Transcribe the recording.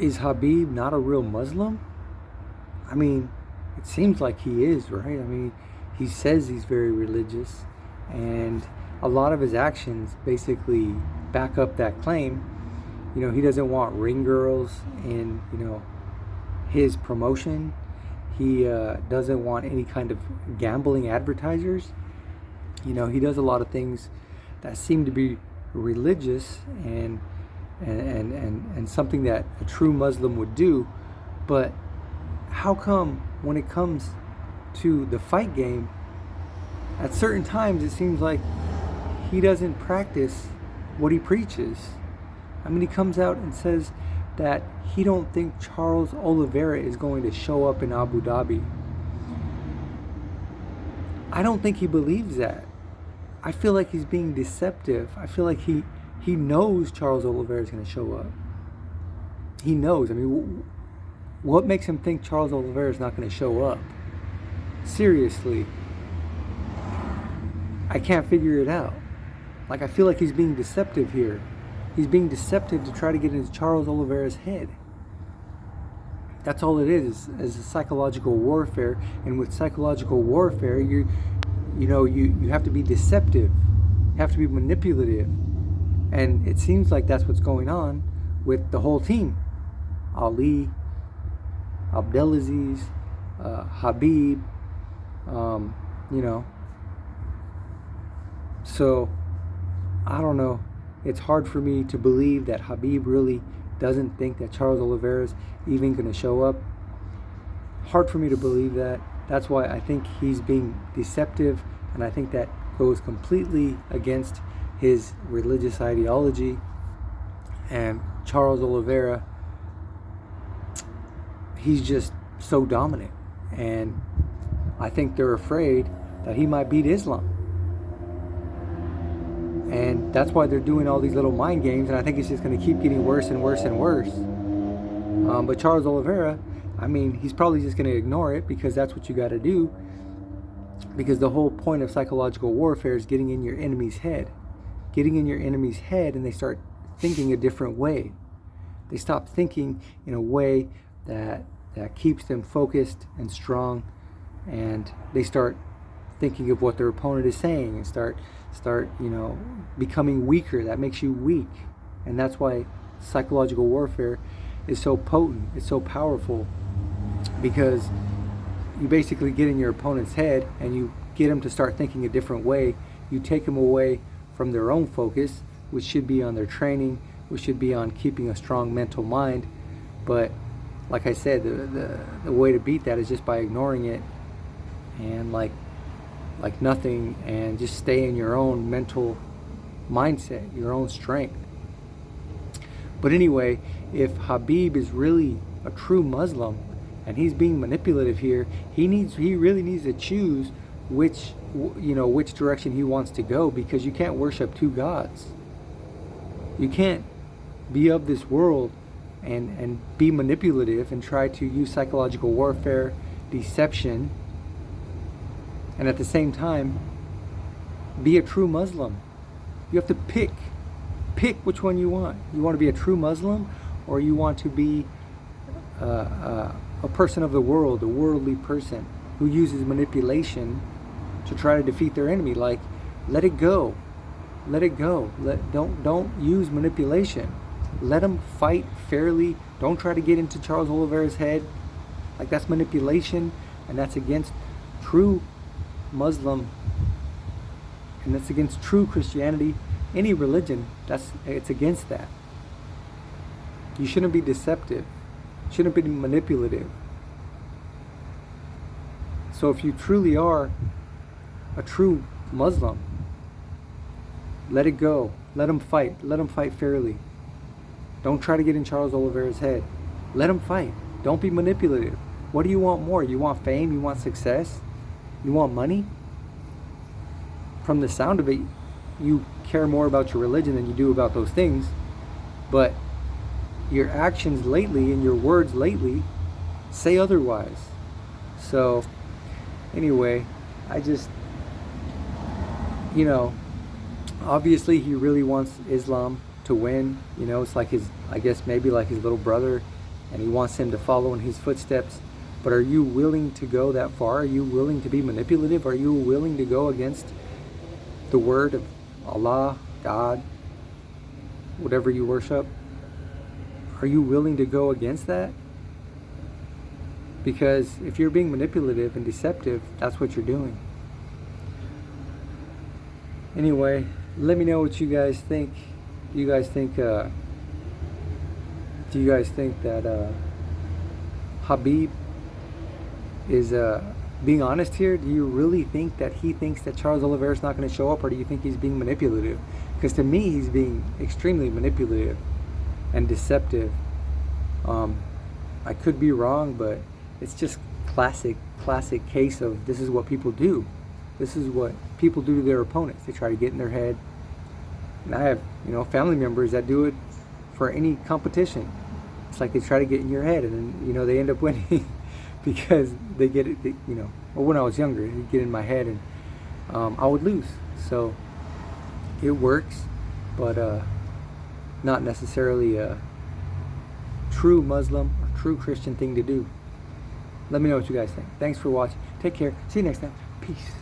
Is Khabib not a real Muslim? I mean, it seems like he is, right? I mean, he says he's very religious, and a lot of his actions basically back up that claim. You know, he doesn't want ring girls in, his promotion. He doesn't want any kind of gambling advertisers. You know, he does a lot of things that seem to be religious and something that a true Muslim would do. But how come when it comes to the fight game, at certain times it seems like he doesn't practice what he preaches? I mean, he comes out and says that he don't think Charles Oliveira is going to show up in Abu Dhabi. I don't think he believes that. I feel like he's being deceptive. I feel like he knows Charles Oliveira is going to show up. He knows. I mean, what makes him think Charles Oliveira is not going to show up? Seriously. I can't figure it out. Like, I feel like he's being deceptive here. He's being deceptive to try to get into Charles Oliveira's head. That's all it is a psychological warfare. And with psychological warfare, you have to be deceptive. You have to be manipulative. And it seems like that's what's going on with the whole team. Ali, Abdelaziz, Khabib, So, I don't know. It's hard for me to believe that Khabib really doesn't think that Charles Oliveira is even going to show up. Hard for me to believe that. That's why I think he's being deceptive, and I think that goes completely against his religious ideology. And Charles Oliveira, he's just so dominant, and I think they're afraid that he might beat Islam. And that's why they're doing all these little mind games, and I think it's just going to keep getting worse and worse and worse. But Charles Oliveira, I mean, he's probably just going to ignore it because that's what you got to do. Because the whole point of psychological warfare is getting in your enemy's head. Getting in your enemy's head, and they start thinking a different way. They stop thinking in a way that keeps them focused and strong, and they start thinking of what their opponent is saying and start becoming weaker. That makes you weak. And that's why psychological warfare is so potent. It's so powerful, because you basically get in your opponent's head and you get them to start thinking a different way. You take them away from their own focus, which should be on their training, which should be on keeping a strong mental mind. But like I said, the way to beat that is just by ignoring it and like nothing, and just stay in your own mental mindset, your own strength. But anyway, if Khabib is really a true Muslim and he's being manipulative here, he really needs to choose which direction he wants to go, because you can't worship two gods. You can't be of this world and be manipulative and try to use psychological warfare, deception, and at the same time be a true Muslim. You have to pick which one you want. You want to be a true Muslim, or you want to be a person of the world, a worldly person who uses manipulation to try to defeat their enemy. Like, let it go. Don't use manipulation. Let them fight fairly. Don't try to get into Charles Oliveira's head. Like, that's manipulation, and that's against true Muslim, and that's against true Christianity. Any religion, it's against that. You shouldn't be deceptive. You shouldn't be manipulative. So if you truly are a true Muslim, let it go. Let them fight. Let them fight fairly. Don't try to get in Charles Oliveira's head. Let them fight. Don't be manipulative. What do you want more? You want fame? You want success? You want money? From the sound of it, you care more about your religion than you do about those things. But your actions lately and your words lately say otherwise. So, anyway, I just, obviously he really wants Islam to win. It's like I guess maybe like his little brother. and he wants him to follow in his footsteps. But are you willing to go that far? Are you willing to be manipulative? Are you willing to go against the word of Allah, God, whatever you worship? Are you willing to go against that? Because if you're being manipulative and deceptive, that's what you're doing. Anyway, let me know what you guys think. Do you guys think that Khabib is being honest here? Do you really think that he thinks that Charles Oliveira is not going to show up, or do you think he's being manipulative? Because to me, he's being extremely manipulative and deceptive. I could be wrong, but it's just classic case of this is what people do. This is what people do to their opponents. They try to get in their head. And I have, family members that do it for any competition. It's like they try to get in your head, and then, they end up winning because they get it, well, when I was younger, they'd get in my head, and I would lose. So it works, but not necessarily a true Muslim or true Christian thing to do. Let me know what you guys think. Thanks for watching. Take care. See you next time. Peace.